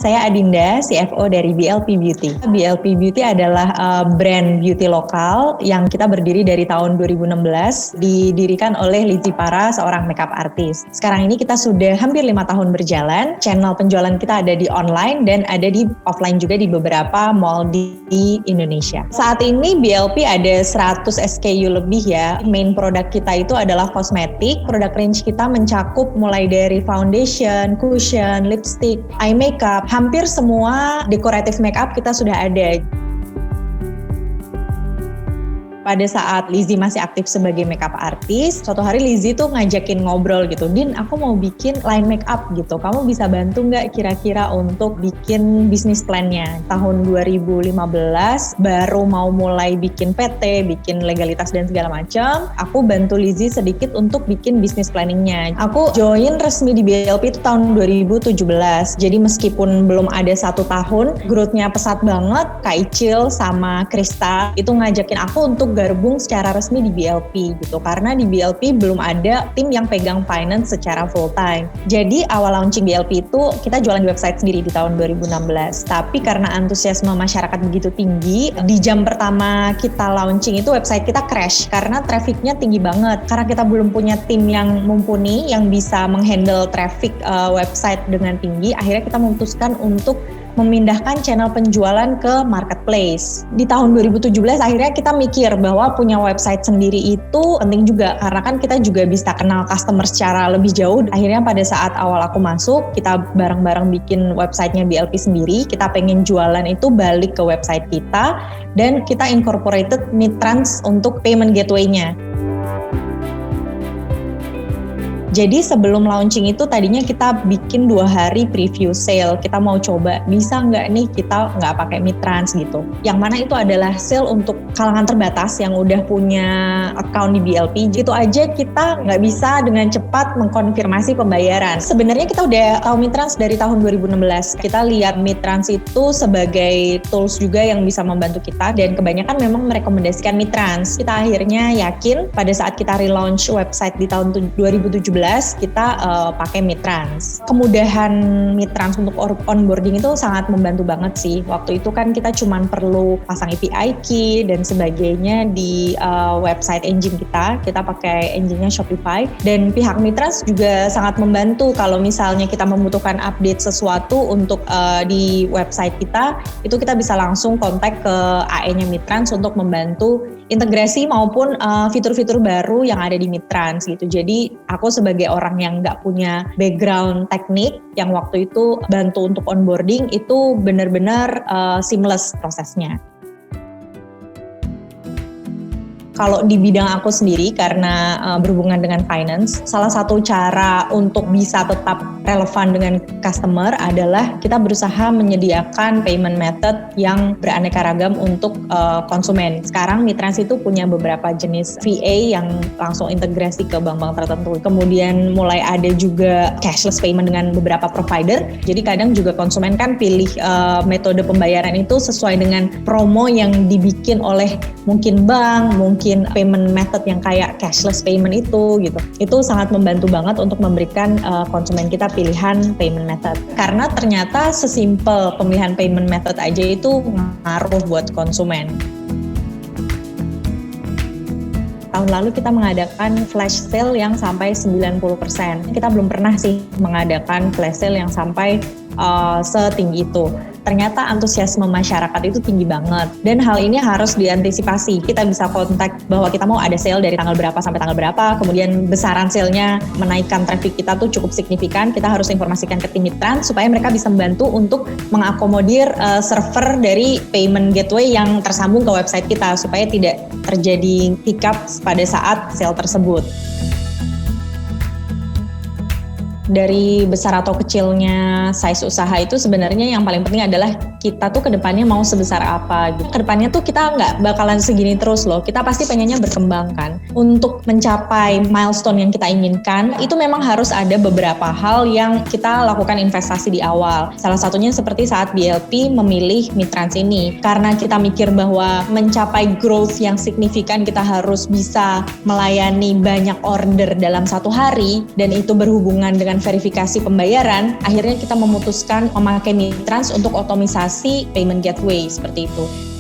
Saya Adinda, CFO dari BLP Beauty. BLP Beauty adalah brand beauty lokal yang kita berdiri dari tahun 2016, didirikan oleh Lizzy Para, seorang makeup artist. Sekarang ini kita sudah hampir 5 tahun berjalan, channel penjualan kita ada di online dan ada di offline juga di beberapa mall di Indonesia. Saat ini BLP ada 100 SKU lebih ya. Main produk kita itu adalah kosmetik. Produk range kita mencakup mulai dari foundation, cushion, lipstick, eye makeup, hampir semua dekoratif makeup kita sudah ada. Pada saat Lizzy masih aktif sebagai makeup artist, suatu hari Lizzy tuh ngajakin ngobrol gitu, "Din, aku mau bikin line makeup gitu, kamu bisa bantu nggak kira-kira untuk bikin bisnis plan-nya?" Tahun 2015 baru mau mulai bikin PT, bikin legalitas dan segala macam. Aku bantu Lizzy sedikit untuk bikin bisnis planning-nya. Aku join resmi di BLP itu tahun 2017. Jadi meskipun belum ada 1 tahun, growth-nya pesat banget. Kak Icil sama Krista itu ngajakin aku untuk gabung secara resmi di BLP gitu, karena di BLP belum ada tim yang pegang finance secara full time. Jadi awal launching BLP itu kita jualan di website sendiri di tahun 2016, tapi karena antusiasme masyarakat begitu tinggi, di jam pertama kita launching itu website kita crash karena trafficnya tinggi banget, karena kita belum punya tim yang mumpuni yang bisa menghandle traffic website dengan tinggi. Akhirnya kita memutuskan untuk memindahkan channel penjualan ke marketplace. Di tahun 2017 akhirnya kita mikir bahwa punya website sendiri itu penting juga, karena kan kita juga bisa kenal customer secara lebih jauh. Akhirnya pada saat awal aku masuk, kita bareng-bareng bikin websitenya BLP sendiri. Kita pengen jualan itu balik ke website kita, dan kita incorporated Midtrans untuk payment gateway-nya. Jadi sebelum launching itu tadinya kita bikin 2 hari preview sale. Kita mau coba bisa nggak nih kita nggak pakai Midtrans gitu. Yang mana itu adalah sale untuk kalangan terbatas yang udah punya account di BLP. Gitu aja kita nggak bisa dengan cepat mengkonfirmasi pembayaran. Sebenarnya kita udah tahu Midtrans dari tahun 2016. Kita lihat Midtrans itu sebagai tools juga yang bisa membantu kita, dan kebanyakan memang merekomendasikan Midtrans. Kita akhirnya yakin pada saat kita relaunch website di tahun 2017 kita pakai Midtrans. Kemudahan Midtrans untuk onboarding itu sangat membantu banget sih. Waktu itu kan kita cuma perlu pasang API key dan sebagainya di website engine kita. Kita pakai engine-nya Shopify, dan pihak Midtrans juga sangat membantu kalau misalnya kita membutuhkan update sesuatu untuk di website kita, itu kita bisa langsung kontak ke AE-nya Midtrans untuk membantu integrasi maupun fitur-fitur baru yang ada di Midtrans gitu. Jadi aku sebagai orang yang nggak punya background teknik, yang waktu itu bantu untuk onboarding, itu benar-benar seamless prosesnya. Kalau di bidang aku sendiri, karena berhubungan dengan finance, salah satu cara untuk bisa tetap relevan dengan customer adalah kita berusaha menyediakan payment method yang beraneka ragam untuk konsumen. Sekarang Midtrans itu punya beberapa jenis VA yang langsung integrasi ke bank-bank tertentu. Kemudian mulai ada juga cashless payment dengan beberapa provider. Jadi kadang juga konsumen kan pilih metode pembayaran itu sesuai dengan promo yang dibikin oleh mungkin bank, mungkin payment method yang kayak cashless payment itu gitu. Itu sangat membantu banget untuk memberikan konsumen kita pilihan payment method. Karena ternyata sesimpel pemilihan payment method aja itu ngaruh buat konsumen. Tahun lalu kita mengadakan flash sale yang sampai 90%. Kita belum pernah sih mengadakan flash sale yang sampai setinggi itu. Ternyata antusiasme masyarakat itu tinggi banget, dan hal ini harus diantisipasi. Kita bisa kontak bahwa kita mau ada sale dari tanggal berapa sampai tanggal berapa, kemudian besaran sale-nya menaikkan traffic kita tuh cukup signifikan. Kita harus informasikan ke tim Midtrans supaya mereka bisa membantu untuk mengakomodir server dari payment gateway yang tersambung ke website kita supaya tidak terjadi hiccup pada saat sale tersebut. Dari besar atau kecilnya size usaha itu sebenarnya yang paling penting adalah kita tuh kedepannya mau sebesar apa gitu. Kedepannya tuh kita nggak bakalan segini terus loh, kita pasti pengennya berkembang kan. Untuk mencapai milestone yang kita inginkan, itu memang harus ada beberapa hal yang kita lakukan investasi di awal. Salah satunya seperti saat BLP memilih Midtrans ini. Karena kita mikir bahwa mencapai growth yang signifikan kita harus bisa melayani banyak order dalam satu hari, dan itu berhubungan dengan dengan verifikasi pembayaran, akhirnya kita memutuskan memakai Mitrans untuk otomisasi payment gateway seperti itu.